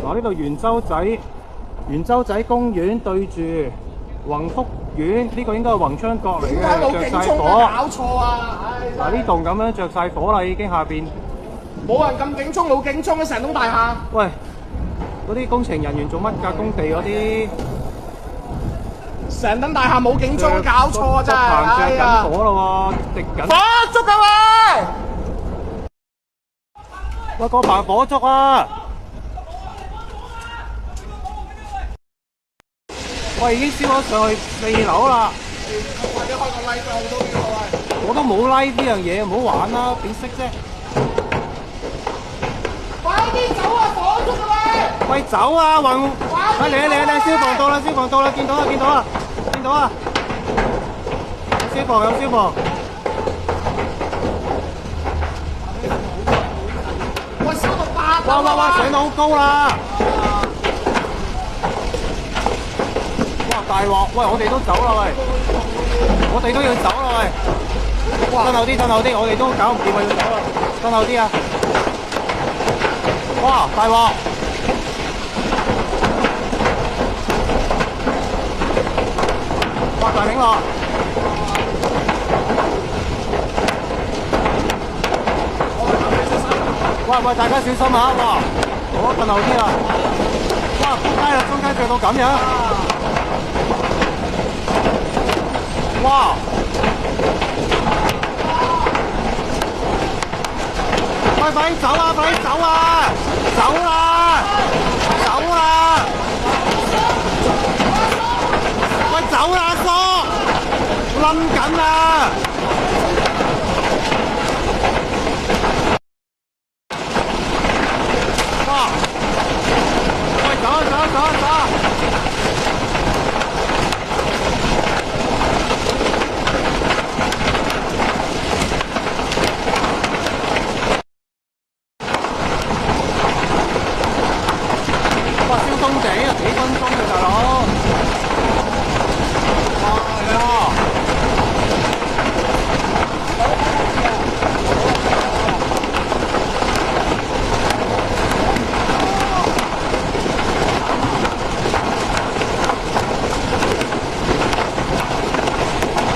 嗱，呢度元洲仔公園對住宏福苑，呢個應該係宏昌閣嚟嘅，着晒火。搞錯啊！嗱，呢棟咁樣着晒火啦，已經下邊。冇人咁警鐘，冇警鐘嘅成棟大廈。喂，嗰啲工程人員做乜㗎？工地嗰啲成棟大廈冇警鐘，搞錯啊！真係。行着緊火咯喎，滴緊。火燭啊喂！喂，個棚火燭啊！喂，已經燒咗上去4樓啦！或者開個 live 好多啲喂。我都冇 live 呢樣嘢，唔好玩啦，點識啫？快啲走啊！火燭啊喂！喂，走啊！喂，嚟！消防到啦！見到啊！有消防！喂，燒到8樓啊！哇！上到好高啦！大鑊！喂，我哋都走啦喂，我哋都要走啦喂。哇！褪後啲，我哋都搞唔掂啊，要走啦。褪後啲啊！哇！大鑊！哇！大頂落！喂，大家小心啊！哇！好，褪後啲啦！哇！撲街啦，中間着到咁樣。哇！喂，快啲走啊！走啦！喂，走啦，阿叔！冧緊啦！哇！喂，走啊！